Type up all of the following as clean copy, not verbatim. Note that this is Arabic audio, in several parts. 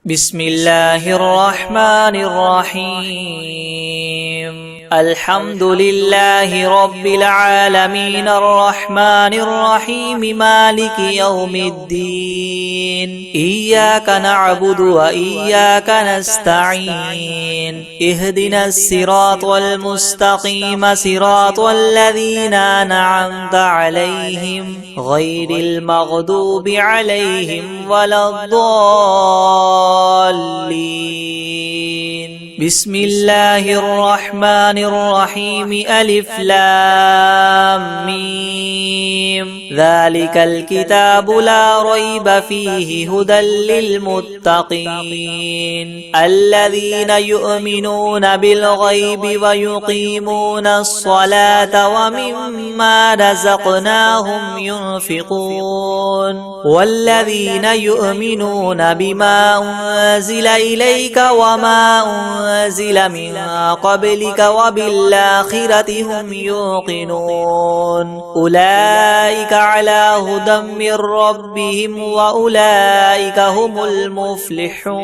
بسم الله الرحمن الرحيم الحمد لله رب العالمين الرحمن الرحيم مالك يوم الدين إياك نعبد وإياك نستعين اهدنا الصراط المستقيم صراط الذين أنعمت عليهم غير المغضوب عليهم ولا الضالين بسم الله الرحمن الرحيم ألف لام ميم ذلك الكتاب لا ريب فيه هدى للمتقين الذين يؤمنون بالغيب ويقيمون الصلاة ومما رزقناهم ينفقون والذين يؤمنون بما أنزل إليك وما أنزل من قبلك وبالآخرة هم يوقنون أولئك على هدى من ربهم وأولئك هم المفلحون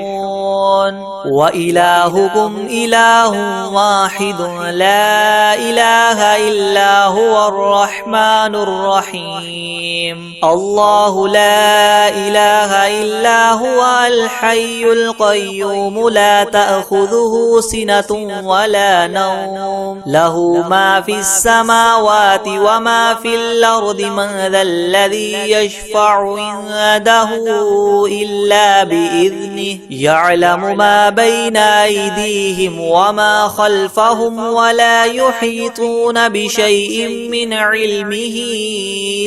وإلهكم إله واحد لا إله إلا هو الرحمن الرحيم الله لا إله إلا هو الحي القيوم لا تأخذه سنة ولا نوم له ما في السماوات وما في الأرض من ذا الذي يشفع عنده إلا بإذنه يعلم ما بين أيديهم وما خلفهم ولا يحيطون بشيء من علمه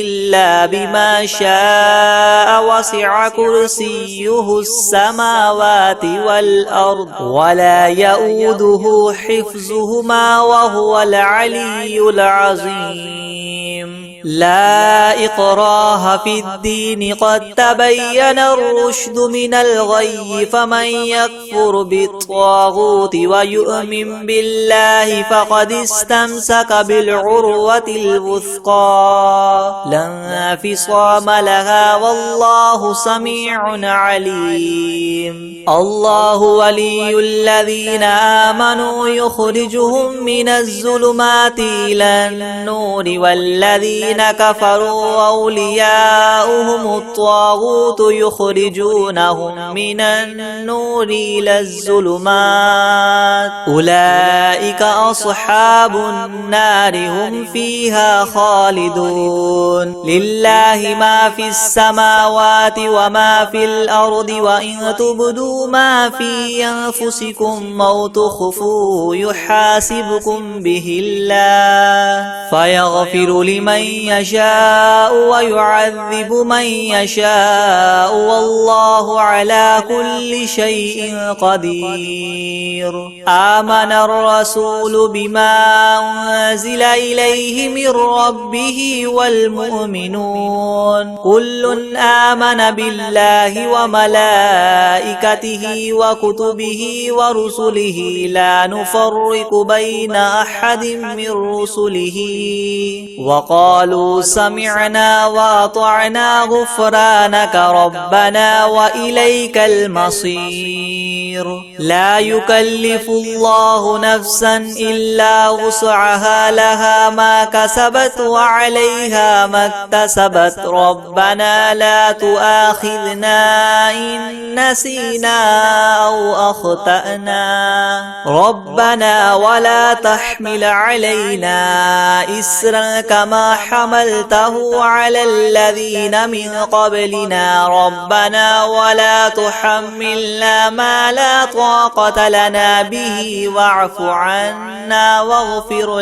إلا بما شاء وسع كرسيه السماوات والأرض ولا يؤوده حفظهما وهو العلي العظيم لا إكراه في الدين قد تبين الرشد من الغي فمن يكفر بالطاغوت ويؤمن بالله فقد استمسك بالعروة الوثقى لا انفصام لها والله سميع عليم الله ولي الذين آمنوا يخرجهم من الظلمات إلى النور والذين كفروا أولياؤهم الطاغوت يخرجونهم من النور إلى الظلمات أولئك أصحاب النار هم فيها خالدون لله ما في السماوات وما في الأرض وإن تبدوا ما في أنفسكم أو تخفوه يحاسبكم به الله فيغفر لمن يشاء ويعذب من يشاء والله على كل شيء قدير آمن الرسول بما أنزل إليه من ربه والمؤمنون كل آمن بالله وملائكته وكتبه ورسله لا نفرق بين أحد من رسله وقالوا سمعنا وأطعنا غفرانك ربنا وإليك المصير لا يكلف الله نفسا إلا وسعها لها ما كسبت وعليها ما اكتسبت ربنا لا تؤاخذنا إن نسينا أو أخطأنا ربنا ولا تحمل علينا إسرا كما حملته على الذين من قبلنا ربنا ولا تحملنا ما لا طاقة لنا به واعف عنا واغفر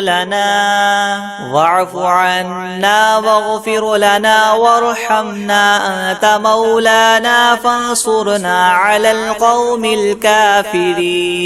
لنا وارحمنا أنت مولانا فانصرنا على القوم الكافرين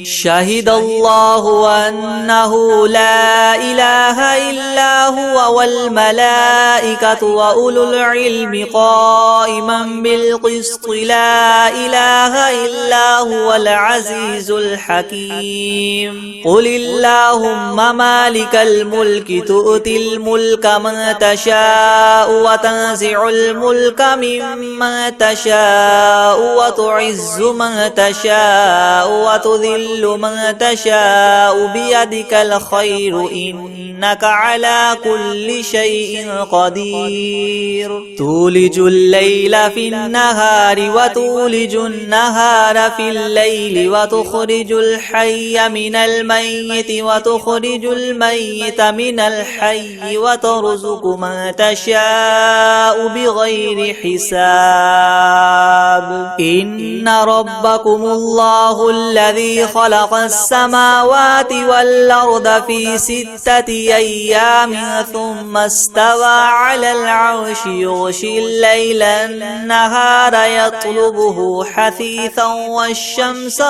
شهد الله أنه لا إله إلا هو والملائكة وأولو العلم قائما بالقسط لا إله إلا هو العزيز الحكيم قل اللهم مالك الملك تؤتي الملك من تشاء وتنزع الملك ممن تشاء وتعز من تشاء وتذل من تشاء بيدك الخير إنك على كل شيء قدير تولج الليل في النهار وتولج النهار في الليل وتخرج الحي من الميت وتخرج الميت من الحي وترزق من تشاء بغير حساب إن ربكم الله الذي خلق السماوات والأرض في 6 أيام ثم استوى على العرش يغشي الليل النهار يطلبه حثيثا والشمس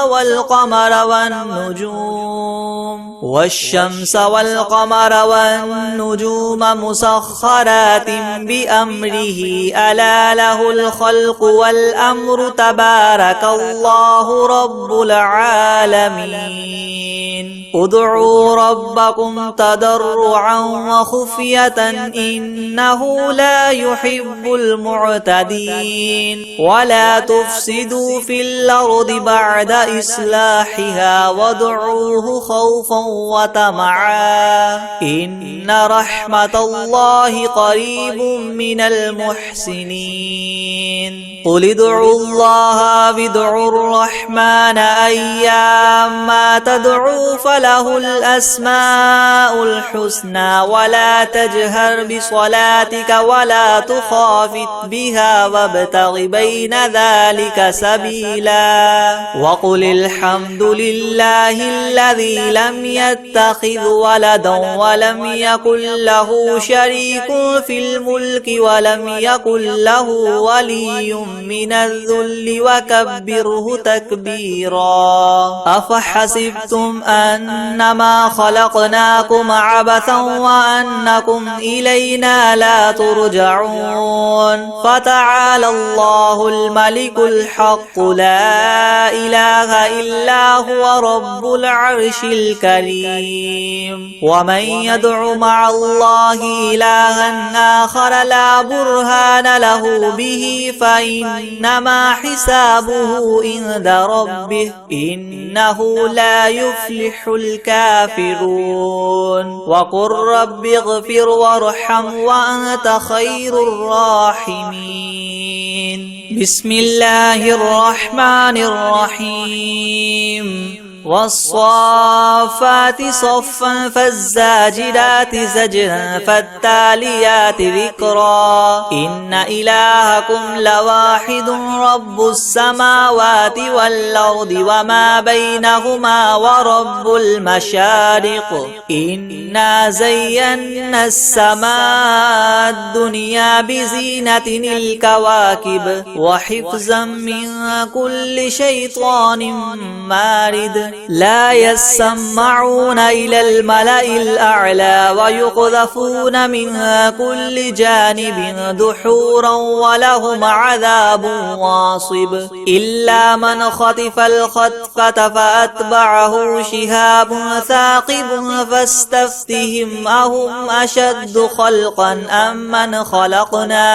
والقمر والنجوم مسخرات بأمره ألا له الخلق والأمر تبارك الله رب العالمين ادعوا ربكم تضرعا وخفية إنه لا يحب المعتدين ولا تفسدوا في الأرض بعد إصلاحها وادعوه خوفا وطمعا إن رحمة الله قريب من المحسنين قل ادعوا الله وادعوا الرحمن أيما تدعوا فله الأسماء الحسنى ولا تجهر بصلاتك ولا تخافت بها وابتغ بين ذلك سبيلا وقل الحمد لله الذي لم يتخذ ولدا ولم يكن له شريك في الملك ولم يكن له ولي من الذل وكبره تكبيرا أفحسبتم أنما خلقناكم عبثا وأنكم إلينا لا ترجعون فتعالى الله الملك الحق لا إله إلا هو رب العرش الكريم ومن يدع مع الله إلها آخر لا برهان له به فإنما حسابه عند ربه إنه لا يفلح الكافرون وقل رب اغفر وارحم وأنت خير الراحمين بسم الله الرحمن الرحيم والصافات صفا فالزاجرات زجرا فالتاليات ذكرا إن إلهكم لواحد رب السماوات والأرض وما بينهما ورب المشارق إنا زينا السماء الدنيا بزينة الكواكب وحفظا من كل شيطان مارد لا يسمعون إلى الملأ الأعلى ويقذفون من كل جانب دحورا ولهم عذاب واصب إلا من خطف الخطفة فأتبعه شهاب ثاقب فاستفتهم أهم أشد خلقا أم من خلقنا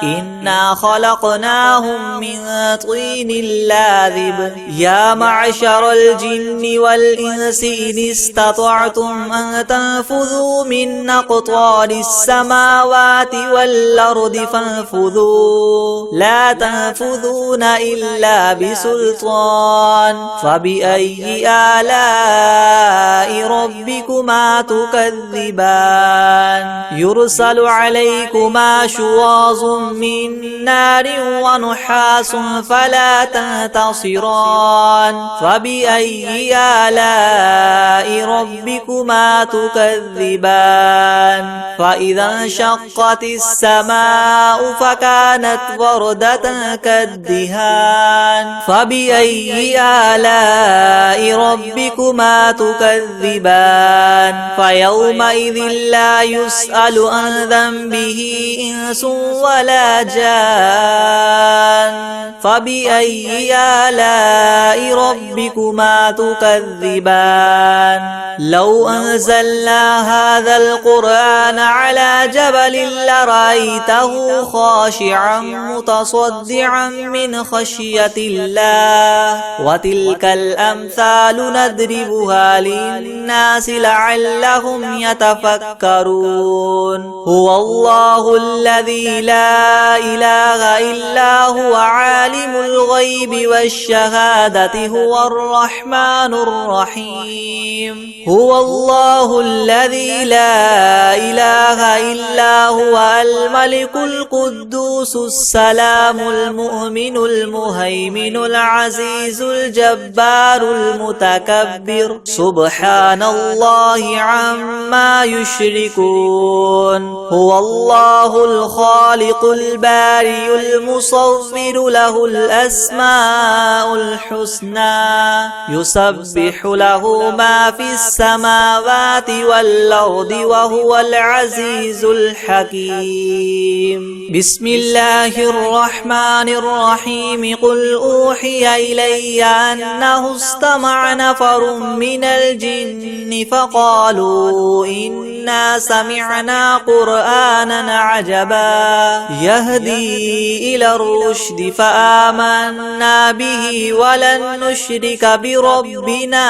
إنا خلقناهم من طين لاذب يا معشر الجن والإنس إن استطعتم أن تنفذوا من أقطار السماوات والأرض فانفذوا لا تنفذون إلا بسلطان فبأي آلاء ربكما تكذبان يرسل عليكما شواظ من نار ونحاس فلا تنتصران فبأي فبأي آلاء ربكما تكذبان فإذا انشقت السماء فكانت وردة كالدهان فبأي آلاء ربكما تكذبان فيومئذ لا يسأل عن ذنبه إنس ولا جان فبأي آلاء ربكما تكذبان لو أنزلنا هذا القرآن على جبل لرأيته خاشعا متصدعا من خشية الله وتلك الأمثال نضربها للناس لعلهم يتفكرون هو الله الذي لا إله إلا هو عالم الغيب والشهادة هو الرحمن الرحيم هو الله الذي لا إله إلا هو الملك القدوس السلام المؤمن المهيمن العزيز الجبار المتكبر سبحان الله عما يشركون هو الله الخالق البارئ المصور له الأسماء الحسنى يسبح له ما في السماوات والأرض وهو العزيز الحكيم بسم الله الرحمن الرحيم قل أوحي إلي أنه استمع نفر من الجن فقالوا إنا سمعنا قرآنا عجبا يهدي إلى الرشد فآمنا به ولن نشرك بربنا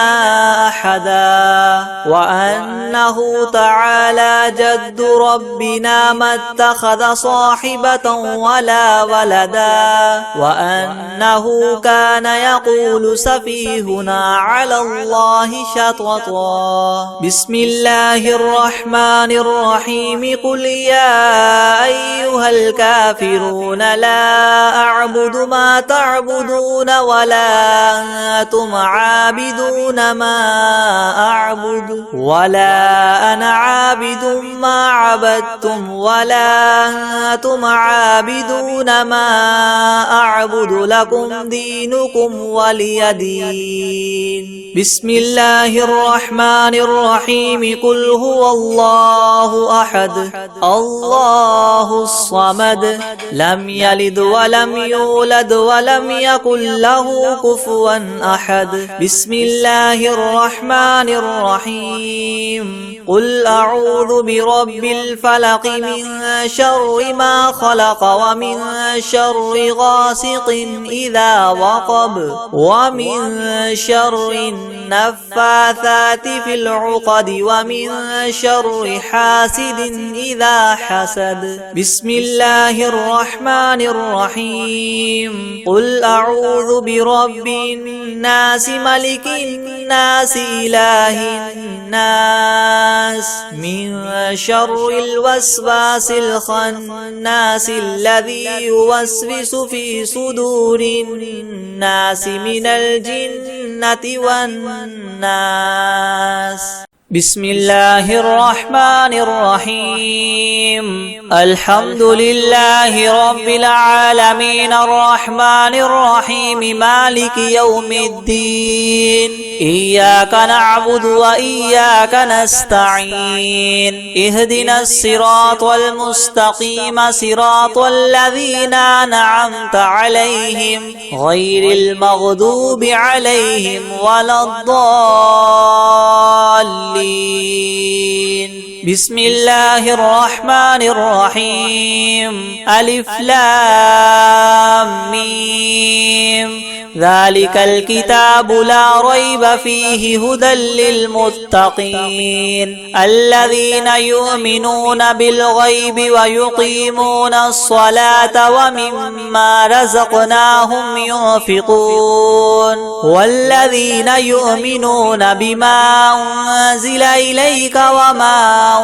أحدا وأنه تعالى جد ربنا ما اتخذ صاحبة ولا ولدا وأنه كان يقول سفيهنا على الله شططا بسم الله الرحمن الرحيم قل يا أيها الكافرون لا أعبد ما تعبدون ولا أنتم عابدون ما أعبد ولا أنا عابد ما عبدتم ولا أنتم عابدون ما أعبد لكم دينكم ولي دين بسم الله الرحمن الرحيم قل هو الله أحد الله الصمد لم يلد ولم يولد ولم يكن له كفوا أحد بسم الله الرحمن الرحيم قل أعوذ برب الفلق من شر ما خلق ومن شر غاسق إذا وقب ومن شر النفاثات في العقد ومن شر حاسد إذا حسد بسم الله الرحمن الرحيم قل أعوذ برب الناس ملك الناس إله الناس من شر الوسواس الخناس الذي يوسوس في صدور الناس من الجنة والناس بسم الله الرحمن الرحيم الحمد لله رب العالمين الرحمن الرحيم مالك يوم الدين إياك نعبد وإياك نستعين اهدنا الصراط المستقيم صراط الذين أنعمت عليهم غير المغضوب عليهم ولا الضالين بسم الله الرحمن الرحيم ألف لام ميم ذلك الكتاب لا ريب فيه هدى للمتقين الذين يؤمنون بالغيب ويقيمون الصلاة ومما رزقناهم ينفقون والذين يؤمنون بما أنزل إليك وما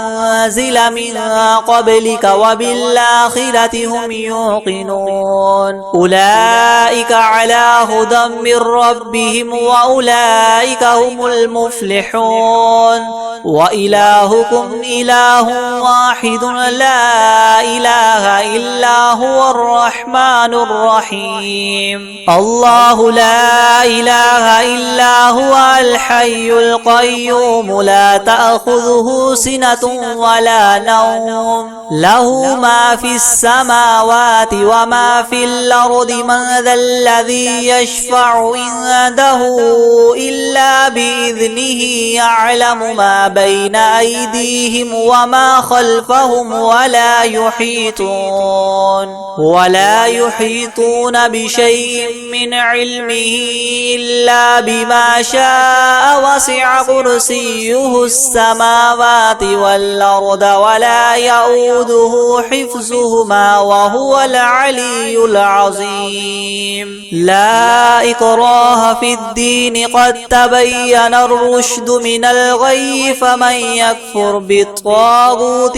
أنزل من قبلك وبالآخرة هم يوقنون أولئك على هدى من ربهم وأولئك هم المفلحون وإلهكم إله واحد لا إله إلا هو الرحمن الرحيم الله لا إله إلا هو الحي القيوم لا تأخذه سنة ولا نوم له ما في السماوات وما في الأرض من ذا الذي يشفع عنده إلا بإذنه يعلم ما بين أيديهم وما خلفهم ولا يحيطون بشيء من علمه إلا بما شاء وسع كرسيه السماوات والأرض ولا يؤوده حفظهما وهو العلي العظيم لا إكراه في الدين قد تبين الرشد من الغي فمن يكفر بالطاغوت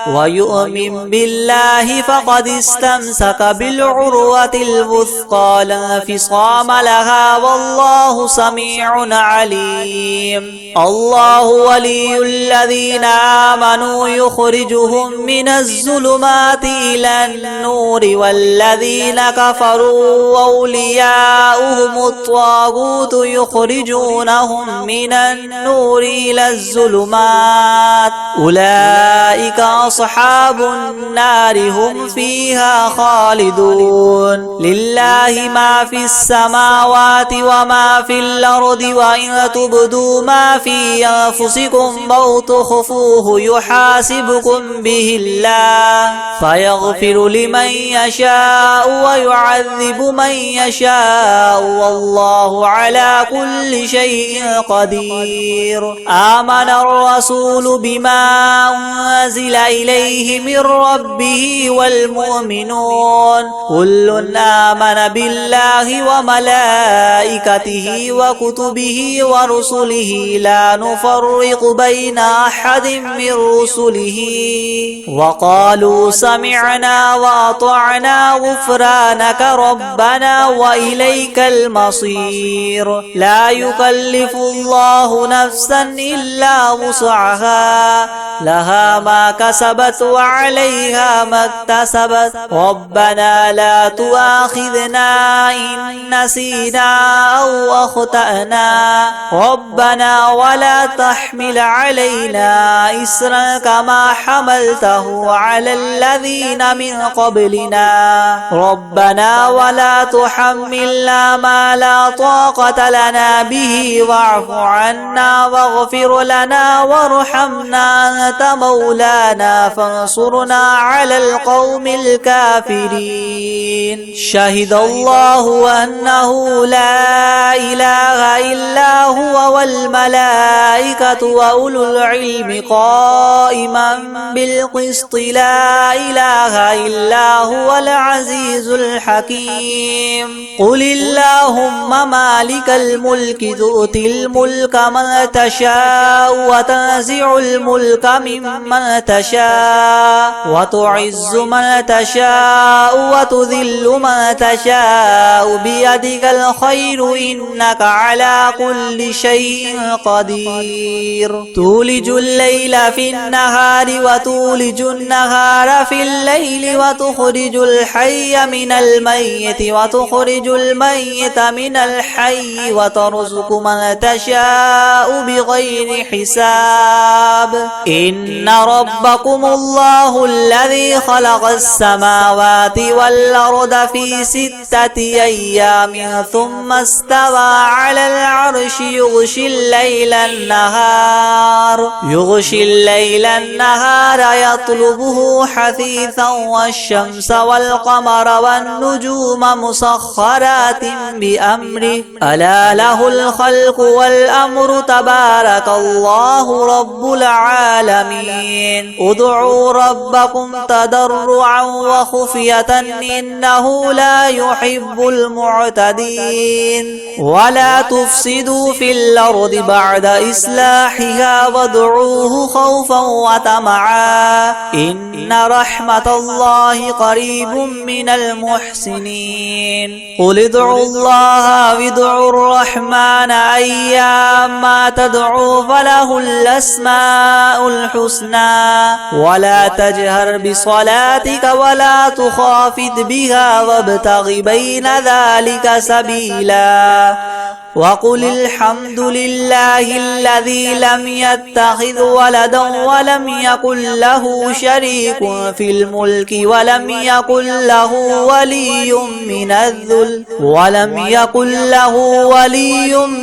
ويؤمن بالله فقد استمسك بالعروة الوثقى لا انفصام لها والله سميع عليم الله ولي الذين آمنوا يخرجهم من الظلمات إلى النور والذين كفروا أولياؤهم الطاغوت يخرجونهم من النور إلى الظلمات أولئك أصحاب النار هم فيها خالدون لله ما في السماوات وما في الأرض وإن تبدوا ما في أنفسكم أو تخفوه يحاسبكم به الله فيغفر لمن يشاء ويعذب من يشاء والله على كل شيء قدير آمن الرسول بما أنزل إليه من ربه والمؤمنون كل آمن بالله وملائكته وكتبه ورسله لا نفرق بين أحد من رسله وقالوا سمعنا وأطعنا غفرانك ربنا وإليك المصير لا يكلف الله نفسا إلا وسعها لها ما كسبت وعليها ما اكتسبت ربنا لا تؤاخذنا إن نسينا أو أخطأنا ربنا ولا تحمل علينا إسرا كما حملته على الذين من قبلنا ربنا ولا تحملنا ما لا طاقة لنا به واعف عنا واغفر لنا وارحمنا أنت مولانا فانصرنا على القوم الكافرين شهد الله أنه لا إله إلا هو والملائكة وأولو العلم قائما بالقسط لا إله إلا هو العزيز الحكيم قل اللهم مالك الملك تؤتي الملك من تشاء وتنزع الملك ممن تشاء وتعز من تشاء وتذل من تشاء بيدك الخير إنك على كل شيء قدير تولج الليل في النهار وتولج النهار في الليل وتخرج الحي من الميت وتخرج الميت من الحي وترزق من تشاء بغير حساب إن ربكم الله الذي خلق السماوات والأرض في 6 أيام ثم استوى على العرش يغشي الليل النهار يطلبه حثيثا والشمس والقمر والنجوم مسخرات بأمره ألا له الخلق والأمر تبارك الله رب العالمين ادعوا ربكم تضرعا وخفية إنه لا يحب يحب المعتدين ولا تفسدوا في الأرض بعد إصلاحها وادعوه خوفا وطمعا إن رحمة الله قريب من المحسنين قل ادعوا الله وادعوا الرحمن أيما تدعوا فله الأسماء الحسنى ولا تجهر بصلاتك ولا تخافت بها وابتغ بين ذلك سبيلا وقل الحمد لله الذي لم يتخذ ولدا ولم يكن له شريك في الملك ولم يكن له ولي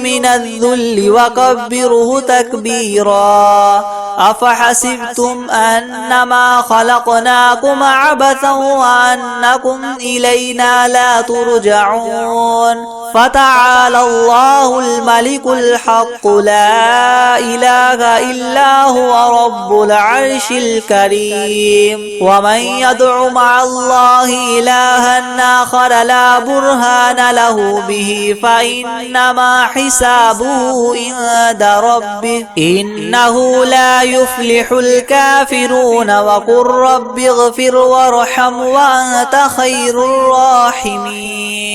من الذل وكبره تكبيرا أفحسبتم أنما خلقناكم عبثا وأنكم إلينا لا ترجعون فتعالى الله الملك الحق لا إله إلا هو رب العرش الكريم ومن يدع مع الله إلها آخر لا برهان له به فإنما حسابه عند ربه إنه لا يفلح الكافرون وقل رب اغفر وارحم وأنت خير الراحمين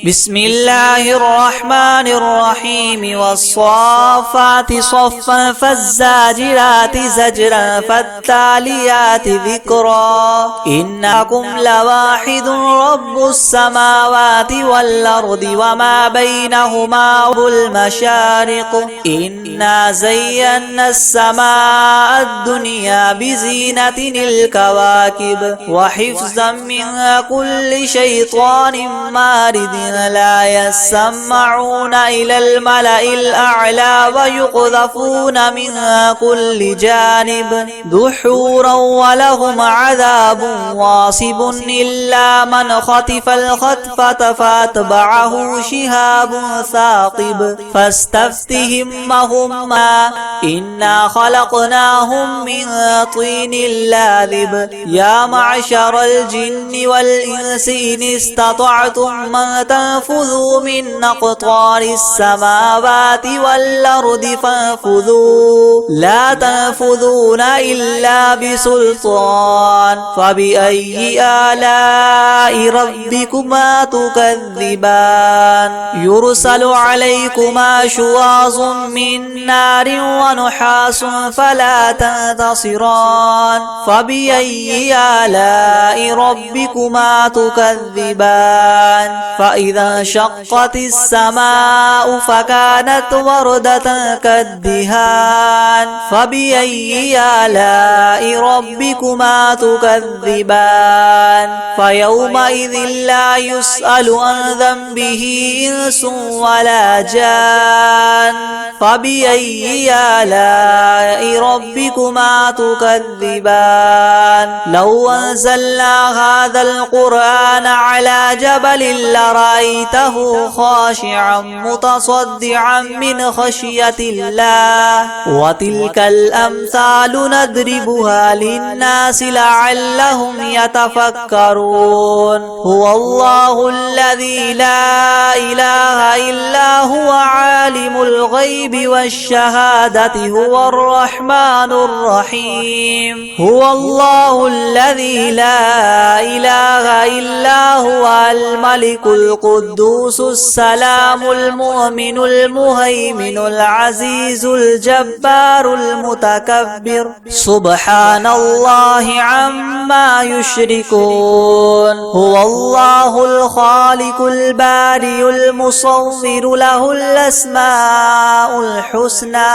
بسم الله الرحمن الرحيم والصافات صفا فالزاجرات زجرا فالتاليات ذكرا إنكم لواحد رب السماوات والأرض وما بينهما والمشارق إنا زينا السماء الدنيا بزينة الكواكب وحفظا من كل شيطان مارد لا يسمعون إلى الملأ الأعلى ويقذفون من كل جانب دحورا ولهم عذاب واصب إلا من خطف الخطفة فاتبعه شهاب ثاقب فاستفتهم هما إنا خلقناهم من طين لاذب يا معشر الجن والإنس إن استطعتم من تنفذوا من أقطار السماوات والأرض فانفذوا لا تنفذون إلا بسلطان فبأي آلاء ربكما تكذبان يرسل عليكما شواظ من نار ونحاس فلا تنتصران فبأي آلاء ربكما تكذبان فإذا انشقت السماء فكانت وردة كالدهان فبأي آلاء ربكما تكذبان فيومئذ لا يسأل عن ذنبه إنس ولا جان فبأي آلاء ربكما تكذبان لو أنزلنا هذا القرآن على جبل لرأيته خاشعا متصدعا من خشية الله وتلك الأمثال نضربها للناس لعلهم يتفكرون هو الله الذي لا إله إلا هو عالم الغيب والشهادة هو الرحمن الرحيم هو الله الذي لا إله إلا هو الملك القدوس السلام المؤمن المهيمن العزيز الجبار المتكبر سبحان الله عما يشركون هو الله الخالق البارئ المصور له الأسماء الحسنى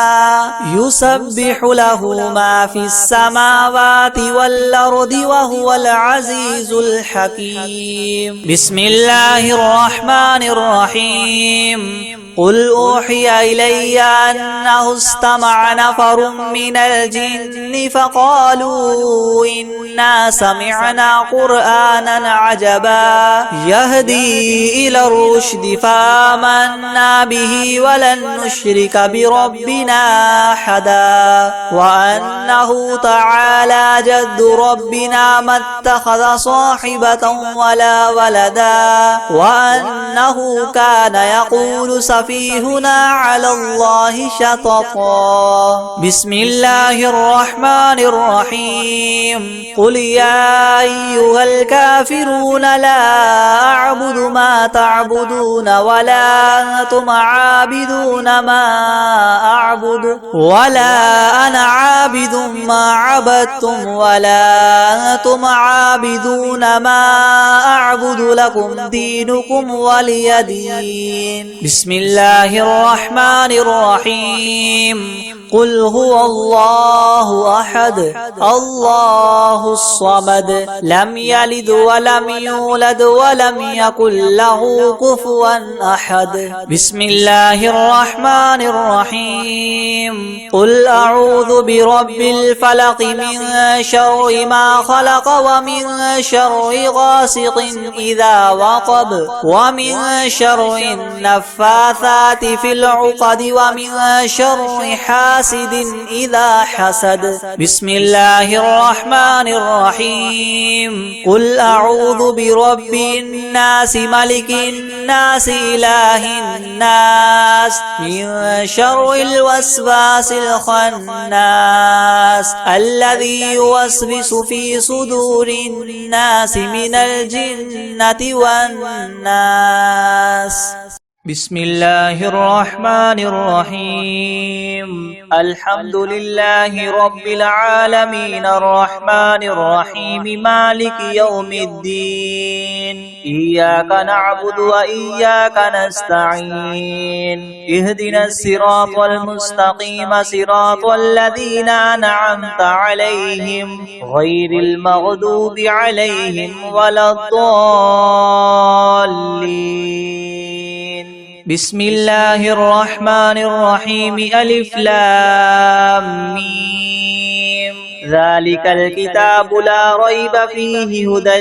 يسبح له ما في السماوات والأرض وهو العزيز الحكيم بسم الله الرحمن الرحيم قل أوحي إلي أنه استمع نفر من الجن فقالوا إنا سمعنا قرآنا عجبا يهدي إلى الرشد فآمنا به ولن نشرك بربنا أحدا وأنه تعالى جد ربنا ما اتخذ صاحبة ولا ولدا وأنه كان يقول سفيهنا على الله شططا بسم الله الرحمن الرحيم قل يا أيها الكافرون لا أعبد ما تعبدون ولا أنتم عابدون ما أعبد ولا أنا عابد ما عبدتم ولا أنتم عابدون ما أعبد لكم دينكم ولي دين بسم الله الرحمن الرحيم قل هو الله أحد الله الصمد لم يلد ولم يولد ولم يكن له كفوا أحد بسم الله الرحمن الرحيم قل أعوذ برب الفلق من شر ما خلق ومن شر غاسق إذا وقب ومن شر النفاثات في العقد ومن شر حاسد إذا حسد بسم الله الرحمن الرحيم قل أعوذ برب الناس ملك الناس إله الناس من شر الوسواس الخناس الذي يوسوس في صدور الناس من الجنة والناس بسم الله الرحمن الرحيم الحمد لله رب العالمين الرحمن الرحيم مالك يوم الدين إياك نعبد وإياك نستعين اهدنا الصراط المستقيم صراط الذين أنعمت عليهم غير المغضوب عليهم ولا الضالين بسم الله الرحمن الرحيم ألف لام ميم ذلك الكتاب لا ريب فيه هدى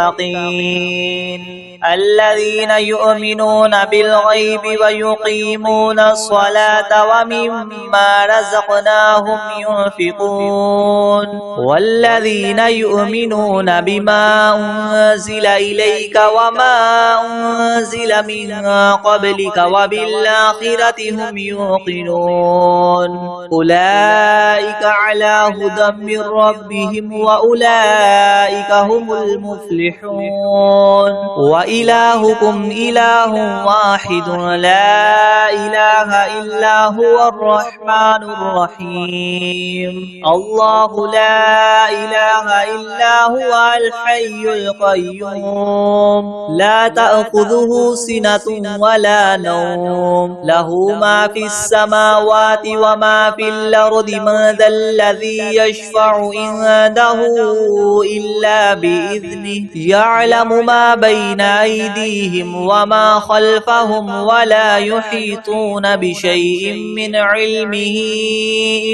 للمتقين الذين يؤمنون بالغيب ويقيمون الصلاة ومما رزقناهم ينفقون والذين يؤمنون بما أنزل إليك وما أنزل من قبلك وبالآخرة هم يوقنون أولئك على هدى من ربهم وأولئك هم المفلحون وإلهكم إله واحد لا إله إلا هو الرحمن الرحيم الله لا إله إلا هو الحي القيوم لا تأخذه سنة ولا نوم له ما في السماوات وما في الأرض من ذا الذي يشفع عنده إلا بإذنه يعلم ما بين أيديهم وما خلفهم ولا يحيطون بشيء من علمه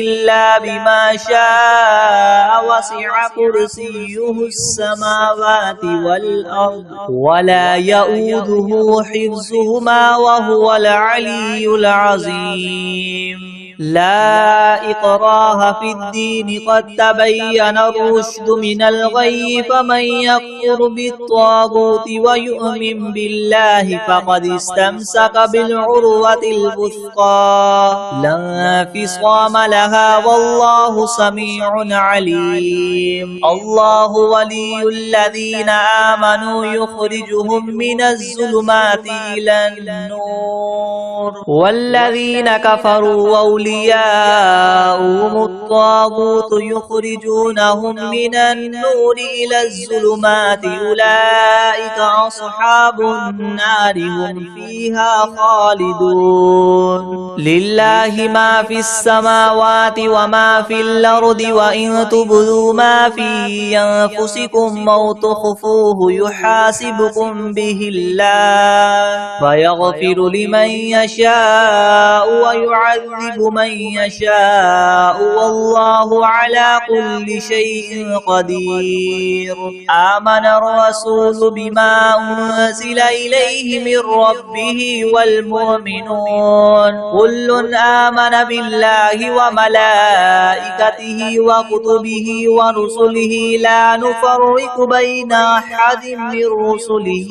إلا بما شاء وسع كرسيه السماوات والأرض ولا يؤوده حفظهما وهو العلي العظيم لا إكراه في الدين قد تبين الرشد من الغي فمن يكفر بالطاغوت ويؤمن بالله فقد استمسك بالعروة الوثقى لا انفصام لها والله سميع عليم الله ولي الذين آمنوا يخرجهم من الظلمات إلى النور والذين كفروا أولياء أولياؤهم الطاغوت يخرجونهم من النور إلى الظلمات أولئك أصحاب النار هم فيها خالدون لله ما في السماوات وما في الأرض وإن تبدوا ما في أنفسكم أو تخفوه يحاسبكم به الله فيغفر لمن يشاء ويعذب من يشاء والله على كل شيء قدير آمن الرسول بما أنزل إليه من ربه والمؤمنون كل آمن بالله وملائكته وكتبه ورسله لا نفرق بين أحد من رسله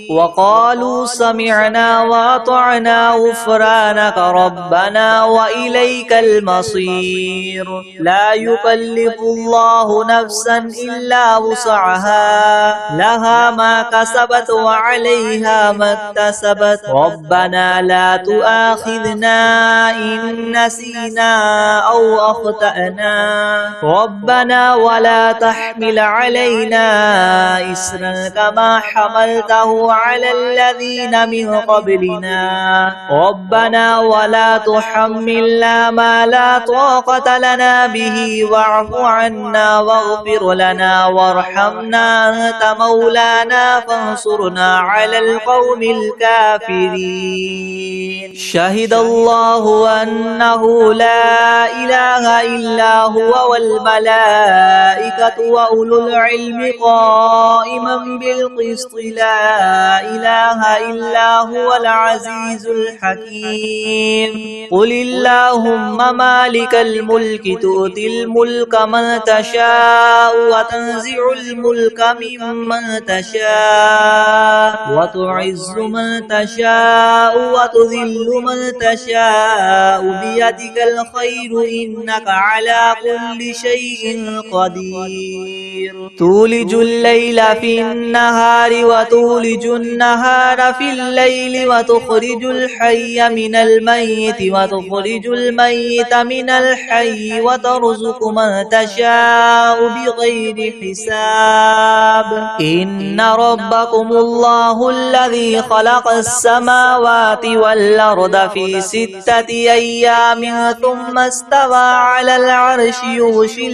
وقالوا سمعنا وأطعنا غفرانك ربنا وإليك المصير لا يكلف الله نفسا إلا وسعها لها ما كسبت وعليها ما اكتسبت ربنا لا تؤاخذنا إن نسينا أو أخطأنا ربنا ولا تحمل علينا إسرا كما حملته على الذين من قبلنا ربنا ولا تحملنا ما لا طاقة لنا به واعف عنا واغفر لنا وارحمنا أنت مولانا فانصرنا على القوم الكافرين شهد الله أنه لا إله إلا هو والملائكة وأولو العلم قائما بالقسط لا إله إلا هو العزيز الحكيم قل اللهم مالك الملك تؤتي الملك من تشاء وتنزع الملك ممن تشاء وتعز من تشاء وتذل من تشاء بيدك الخير إنك على كل شيء قدير تولج الليل في النهار وتولج النهار في الليل وتخرج الحي من الميت وتخرج الميت من الحي وترزق من تشاء بغير حساب إن ربكم الله الذي خلق السماوات والأرض في 6 أيام ثم استوى على العرش يغشي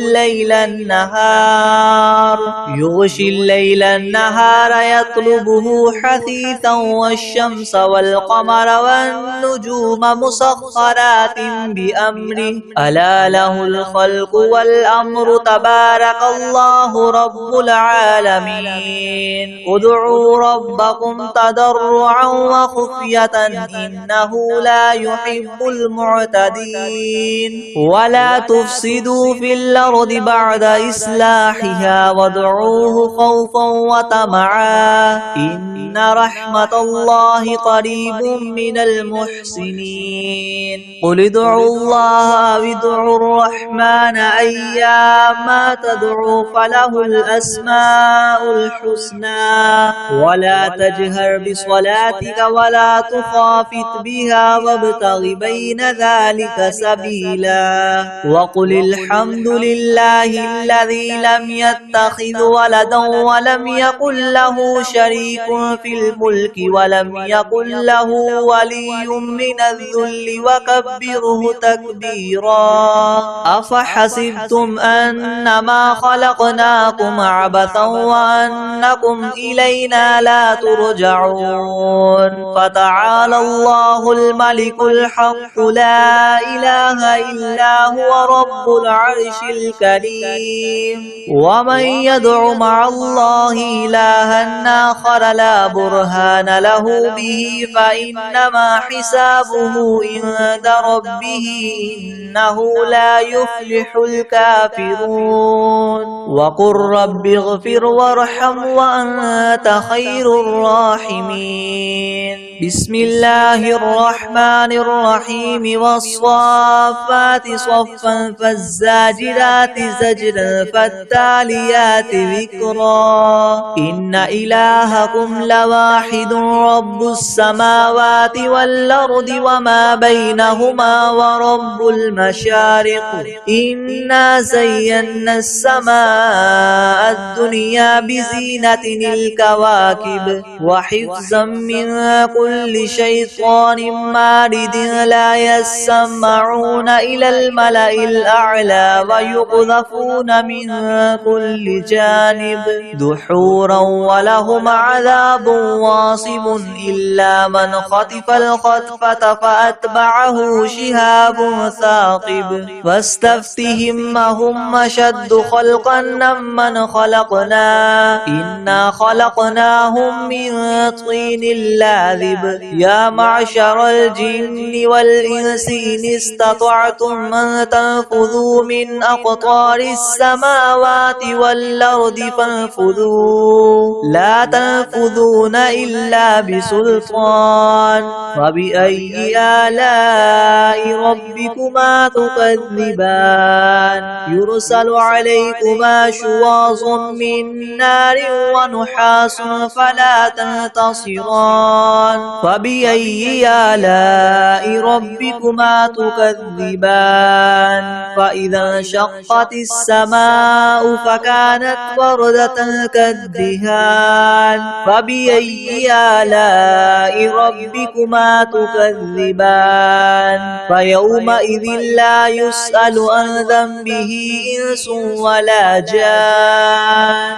الليل النهار يطلبه حثيثا والشمس والقمر والنجوم مسخرات بأمره ألا له الخلق والأمر تبارك الله رب العالمين ادعوا ربكم تضرعا وخفية إنه لا يحب المعتدين ولا تفسدوا في الأرض بعد إصلاحها وادعوه خوفا وطمعا إن رحمة الله قريب من المحسنين قل ادعوا الله أو ادعوا الرحمن أيما تدعوا فله الأسماء الحسنى ولا تجهر بصلاتك ولا تخافت بها وابتغ بين ذلك سبيلا وقل الحمد لله الذي لم يتخذ ولدا ولم يكن له شريك في الملك ولم يكن له ولي من الذل وكبره تكبيرا أفحسبتم أنما خلقناكم عبثا وأنكم إلينا لا ترجعون فتعالى الله الملك الحق لا إله إلا هو رب العرش الكريم ومن يدع مع الله إلها آخر لا برهان له به فإنما حسابه عند ربه إنه لا يفلح الكافرون وقل رب اغفر وارحم وأنت خير الراحمين بسم الله الرحمن الرحيم والصافات صفا فالزاجرات زجرا فالتاليات ذكرا إن إلهكم لواحد رب السماوات والأرض وما بينهما ورب المشارق إنا زينا السماء الدنيا بزينة الكواكب وحفظا من كل شيطان مارد لا يسمعون إلى الملأ الأعلى ويقذفون من كل جانب دحورا ولهم عذاب واصب إلا من خطف الخطفة فأتبعه شهاب ثاقب فاستفتهم أهم أشد خلقا ممن خلقنا إنا خلقناهم من طين لاذب يا معشر الجن والإنس إن استطعتم أن تنفذوا من أقطار السماوات والأرض فانفذوا لا تنفذون إلا بسلطان فبأي آلاء ربكما تكذبان يرسل عليكما شواظ من نار ونحاس فلا تنتصران فبأي آلاء ربكما تكذبان فإذا انشقت السماء فكانت وردة كالدهان فبأي آلاء ربكما تكذبان فيومئذ لا يسأل عن ذنبه إنس ولا جان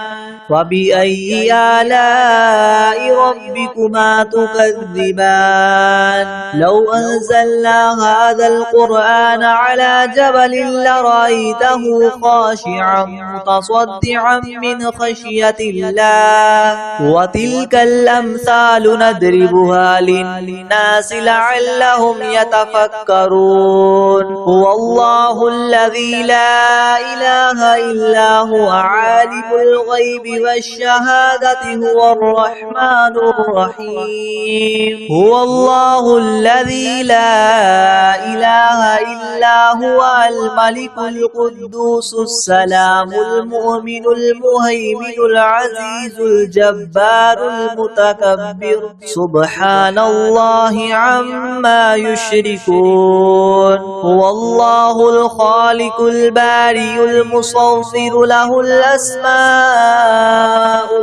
فبأي آلاء ربكما تكذبان لو أنزلنا هذا القرآن على جبل لرأيته خاشعا متصدعا من خشية الله وتلك الأمثال نضربها للناس لعلهم يتفكرون هو الله الذي لا إله إلا هو عالم الغيب والشهادة هو الرحمن الرحيم هو الله الذي لا إله إلا هو الملك القدوس السلام المؤمن المهيمن العزيز الجبار المتكبر سبحان الله عما يشركون هو الله الخالق البارئ المصور له الأسماء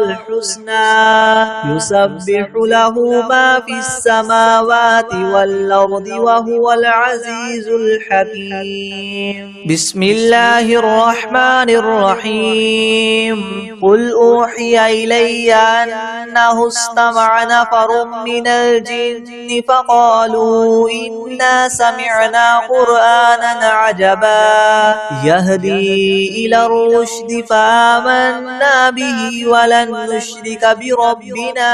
الحسنى يسبح له ما في السماوات والأرض وهو العزيز الحكيم بسم الله الرحمن الرحيم قل أوحي إلي أنه استمع نفر من الجن فقالوا إنا سمعنا قرآنا عجبا يهدي إلى الرشد فآمنا به ولن نشرك بربنا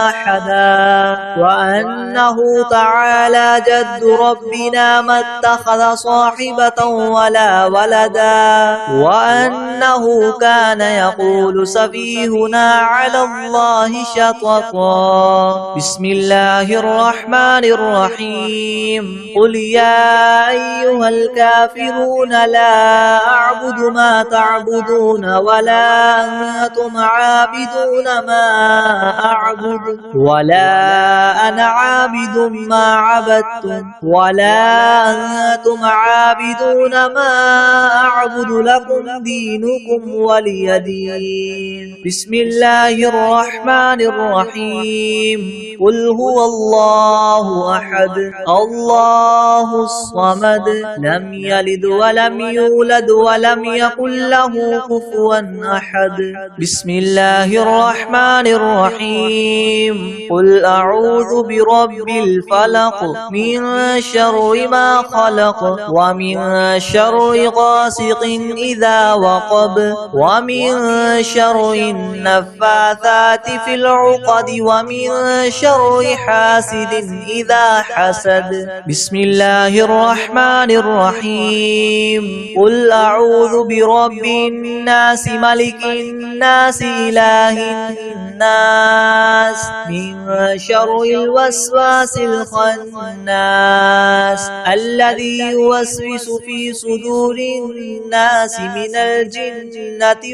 أحدا وأنه تعالى جد ربنا ما اتخذ صاحبة ولا ولدا وأنه كان يقول سفيهنا على الله شططا بسم الله الرحمن الرحيم قل يا أيها الكافرون لا أعبد ما تعبدون ولا أنتم عابدون ما أعبد ولا أنا عابد ما عبدتم ولا أنتم عابدون ما أعبد لكم دينكم ولي دين بسم الله الرحمن الرحيم قل هو الله أحد الله الصمد لم يلد ولم يولد ولم يكن له كفوا أحد بسم الله الرحمن الرحيم قل أعوذ برب الفلق من شر ما خلق ومن شر غاسق إذا وقب ومن شر النفاثات في العقد ومن شر حاسد إذا حسد بسم الله الرحمن الرحيم قل أعوذ برب الناس ملك الناس إله الناس من شر شر الوسواس الخناس الذي يوسوس في صدور الناس من الجنة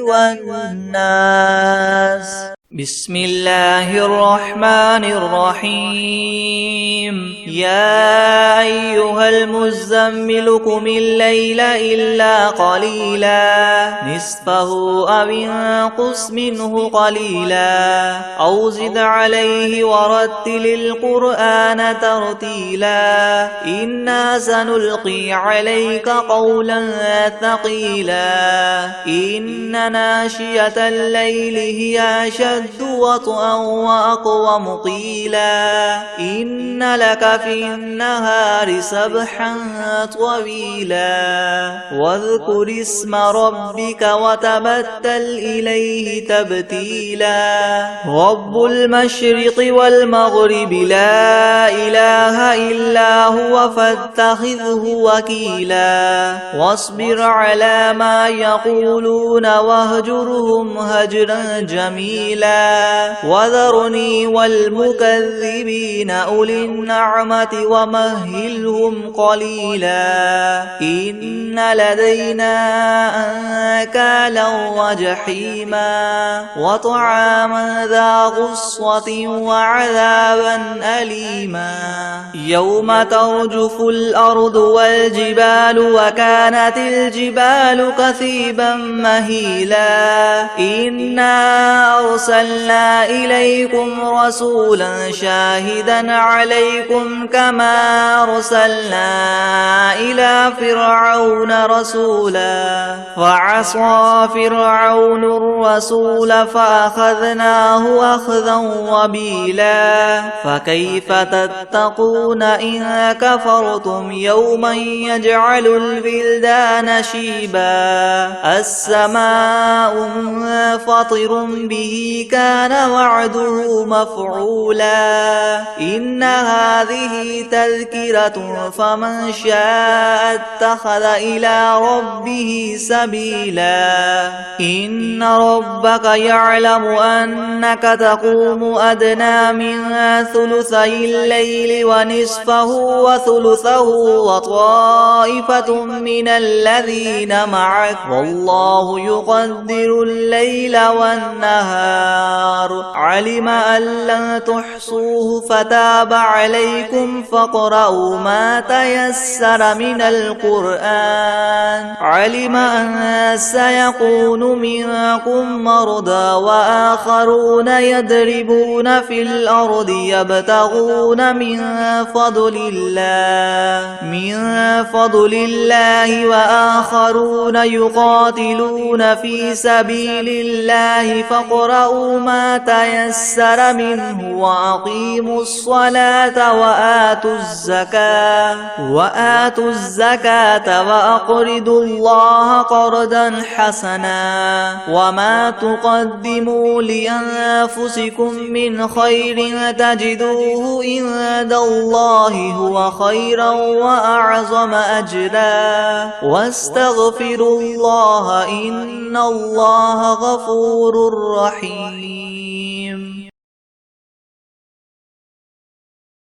والناس. بسم الله الرحمن الرحيم. يا أيها المزمل قم الليل إلا قليلا نصفه أو انقص منه قليلا أو زد عليه ورتل القرآن ترتيلا إنا سنلقي عليك قولا ثقيلا إن ناشئة الليل هي أشد وطئا وأقوم قيلا إن لك في النهار سبحا طويلا واذكر اسم ربك وتبتل إليه تبتيلا رب المشرق والمغرب لا إله إلا هو فاتخذه وكيلا واصبر على ما يقولون واهجرهم هجرا جميلا وذرني والمكذبين أولي النعمة ومهلهم قليلا إن لدينا أنكالا وجحيما وطعاما ذا غصة وعذابا أليما يوم ترجف الأرض والجبال وكانت الجبال كثيبا مهيلا إنا أرسلنا إليكم رسولا شاهدا عليكم كما أرسلنا إلى فرعون رسولا فعصى فرعون الرسول فأخذناه أخذا وبيلا فكيف تتقون إن كفرتم يوما يجعل البلدان شيبا السماء منفطر به كان وعده مفعولا إن هذه تذكرة فمن شاء اتخذ إلى ربه سبيلا إن ربك يعلم أنك تقوم أدنى من ثلثي الليل ونصفه وثلثه وطائفة من الذين معك والله يقدر الليل والنهار علم أن لن تحصوه فتاب عليكم فاقرؤوا ما تيسر من القرآن علم أن سيكون منكم مرضى وآخرون يضربون في الأرض يبتغون من فضل الله وآخرون يقاتلون في سبيل الله فاقرؤوا ما تيسر منه وأقيموا الصلاة وآتوا الزكاة وأقرضوا الله قرضا حسنا وما تقدموا لأنفسكم من خير تجدوه عند الله هو خيرا وأعظم أجرا واستغفروا الله إن الله غفور رحيم.